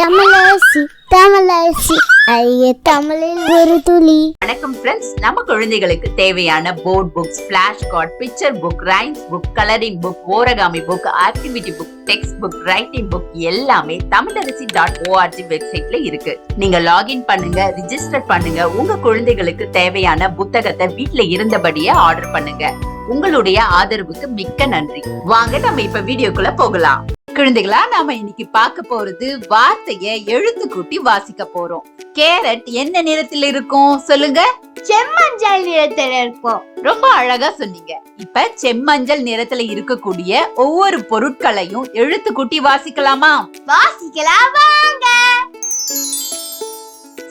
தமிழரசி தமிழரசி ஐய தமிழில் ஒரு துளி. வணக்கம் ஃப்ரெண்ட்ஸ், நம்ம குழந்தைகளுக்கு தேவையான board books, flash card, picture book, rhymes book, colouring book, origami book, activity book, text book, writing book எல்லாமே தமிழரசி.org வெப்சைட்ல இருக்கு. நீங்க லாகின் பண்ணுங்க, ரிஜிஸ்டர் பண்ணுங்க. உங்க குழந்தைகளுக்கு தேவையான புத்தகத்தை வீட்ல இருந்தபடியே ஆர்டர் பண்ணுங்க. உங்களுடைய ஆதரவுக்கு மிக்க நன்றி. வாங்க நம்ம இப்ப வீடியோக்குள்ள போகலாம். குழந்தைகளா, நாம இன்னைக்கு பார்க்க போறது வார்த்தைய எழுத்து கூட்டி வாசிக்க போறோம். கேரட் என்ன நிறத்தில் இருக்கும் சொல்லுங்க? செம்மஞ்சள் நிறத்தில் இருக்கும். ரொம்ப அழகா சொன்னீங்க. இப்ப செம்மஞ்சள் நிறத்துல இருக்கக்கூடிய ஒவ்வொரு பொருட்களையும் எழுத்து கூட்டி வாசிக்கலாமா? வாசிக்கலாம் வாங்க.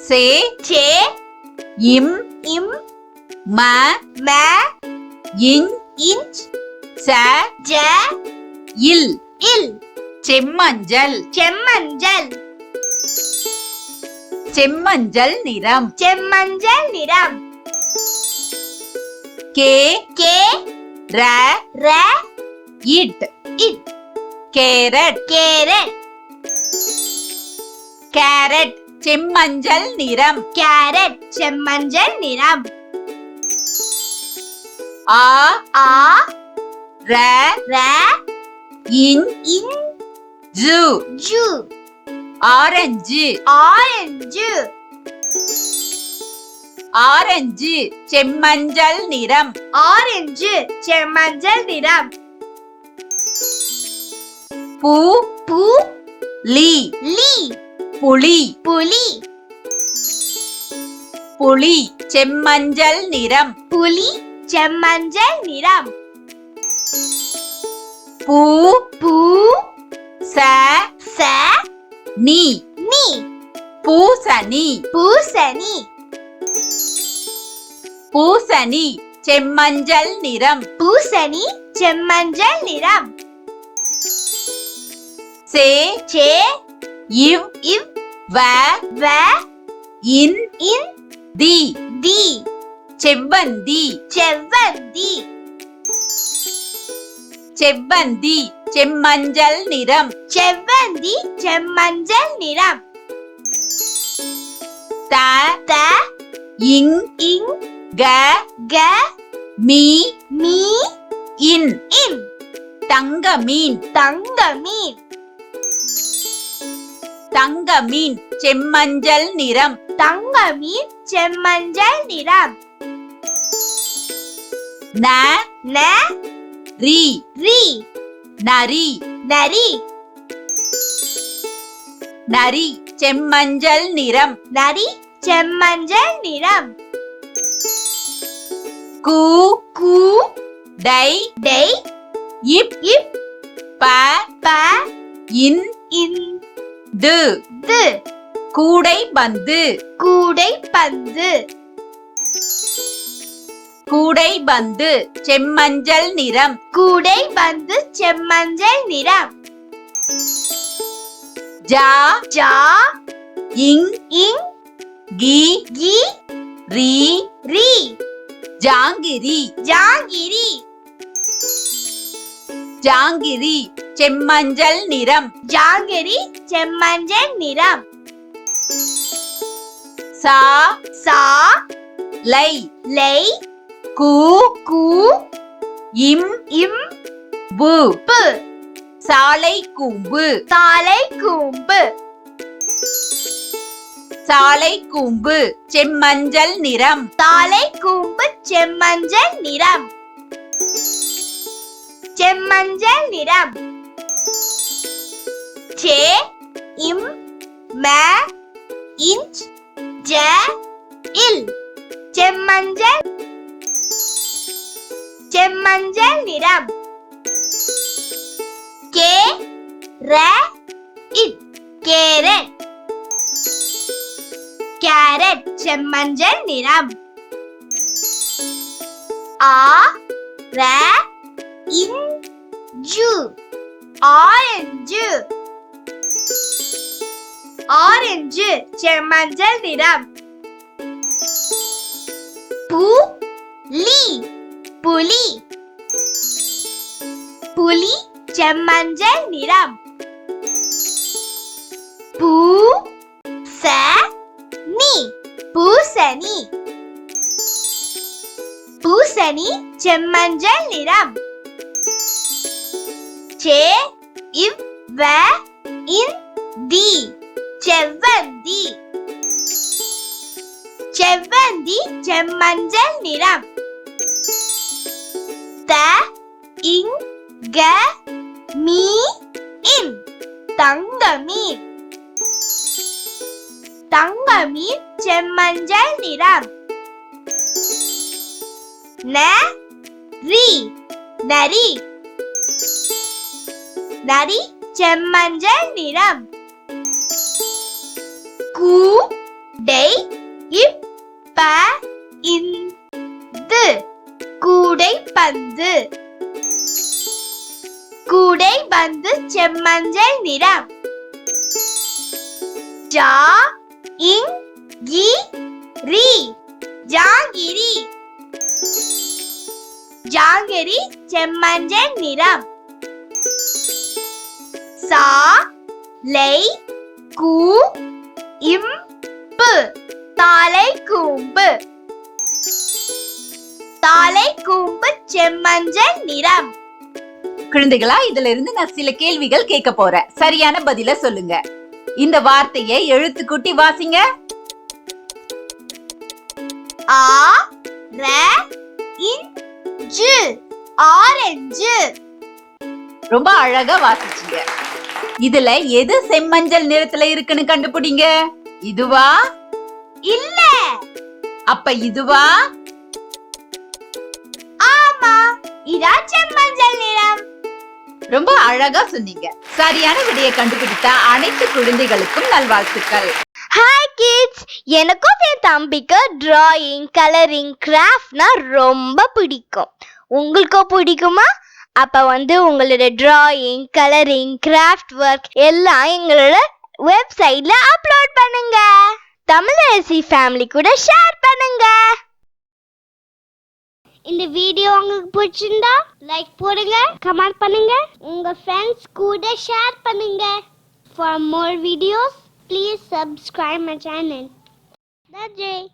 சே சே, இம் இம், ம ம, இன் இன்ச், ச ஜ, இல் இல். செம்மஞ்சள். செம்மஞ்சள். செம்மஞ்சள் நிறம். செம்மஞ்சள் நிறம். கே கே, ர ர, இட் இட். கேரட். கேரட். கேரட் செம்மஞ்சள் நிறம். கேரட் செம்மஞ்சள் நிறம். ஆ ஆ, ர ர, இன் இன், ஜு ஜு. ஆரஞ்சு. ஆரஞ்சு. ஆரஞ்சு செம்மஞ்சள் நிறம். ஆரஞ்சு செம்மஞ்சள் நிறம். பூ பூ, லி லீ. புளி. புலி. புளி செம்மஞ்சள் நிறம். புலி செம்மஞ்சள் நிறம். பூ பூ, ச ச, நீ நீ. பூசணி. பூசணி. பூசணி செம்மஞ்சள் நிறம். பூசணி செம்மஞ்சள் நிறம். சே சே, இவ் இவ், வ வ, இன் இன், தி தி. செவ்வந்தி. செவ்வந்தி. செவ்வந்தி செம்மஞ்சள் நிறம். செவ்வந்தி செம்மஞ்சள் நிறம். த த, இங் இங், க க, மீ மீ, இன் இன். தங்க மீன். தங்க மீன். தங்க மீன் செம்மஞ்சள் நிறம். தங்க மீன் செம்மஞ்சள் நிறம். ந ந, ரி ரி, நரி. நரி. நரி செம்மஞ்சள் நிறம். நரி செம்மஞ்சள் நிறம். கூ கூ, டை டை, இப் இப், ப ப, இன் இன், து து. கூடை பந்து. கூடை பந்து. கூடை பந்து செம்மஞ்சள் நிறம். கூடை பந்து செம்மஞ்சள் நிறம். ஜா ஜா, இங் இங், கி கி, ரி ரி. ஜாங்கிரி. ஜாங்கிரி. ஜாங்கிரி செம்மஞ்சள் நிறம். ஜாங்கிரி செம்மஞ்சள் நிறம். சா சா, லை லை, கூ கூ, இம் இம், பு பு. சாலை கூம்பு. சாலை கூம்பு. சாலை கூம்பு செம்மஞ்சள் நிறம். சாலை கூம்பு செம்மஞ்சள் நிறம். செம்மஞ்சள் நிறம். சே, இம், ம, இன்ச், ஜ, இல். செம்மஞ்சள். செம்மஞ்சள் நிறம். கே, ர, இட். கேரட். கேரட் செம்மஞ்சள் நிறம். ஆ, ர, இன், ஜு. ஆரஞ்சு. ஆரஞ்சு செம்மஞ்சள் நிறம். பூ, லீ. புலி. புலி செம்மஞ்சள் நிறம். பூ பூசணி பூசணி செம்மஞ்சள் நிறம். சே இவ் வ இன் தி செவ்வந்தி செவ்வந்தி செம்மஞ்சள் நிறம். த இங் க மீ இன் தங்கமீன் தங்கமீன் செம்மஞ்சள் நிறம். ந ரி நரி நரி செம்மஞ்சள் நிறம். கு டை இப் ப இந்து கூடை பந்து கூடை பந்து செம்மஞ்சள் நிறம். ஜா இங் கி ரி ஜாங்கிரி ஜாங்கிரி செம்மஞ்சள் நிறம். சா லை கு இம்பு தாலை கூம்பு தாலை கூம்பு செம்மஞ்சள் நிறம். குழந்தைகளா, இதுல இருந்து நான் சில கேள்விகள் கேட்க போறேன். சரியான பதில சொல்லுங்க. இந்த வார்த்தையை எழுத்து கூட்டி வாசிங்க. ஆ ர இன் ஜு ஆரஞ்சு. ரொம்ப அழகா வாசிச்சீங்க. இதுல எது செம்மஞ்சள் நிறத்துல இருக்குன்னு கண்டுபிடிங்க. இதுவா? இல்ல. அப்ப இதுவா? ஆமா, இதா செம்மஞ்சள் நிறம். ரொம்ப அழகா சொன்னீங்க. சரியான விடையை கண்டுபிடித்த அனைத்து குழந்தைகளுக்கும் நல்வாழ்த்துக்கள். ஹாய் கிட்ஸ், எனக்கும் என் தம்பிக்கு டிராயிங், கலரிங், கிராஃப்ட்னா ரொம்ப பிடிக்கும். உங்களுக்கும் பிடிக்குமா? அப்ப உங்களோட டிராயிங், கலரிங், கிராஃப்ட் ஒர்க் எல்லாம் எங்களோட வெப்சைட்ல அப்லோட் பண்ணுங்க. தமிழரசி ஃபேமிலி கூட ஷேர் பண்ணுங்க. இந்த வீடியோ உங்களுக்கு பிடிச்சிருந்தா லைக் போடுங்க, கமெண்ட் பண்ணுங்க, உங்க ஃப்ரெண்ட்ஸ் கூட ஷேர் பண்ணுங்க. For more videos, please subscribe my channel. That's it.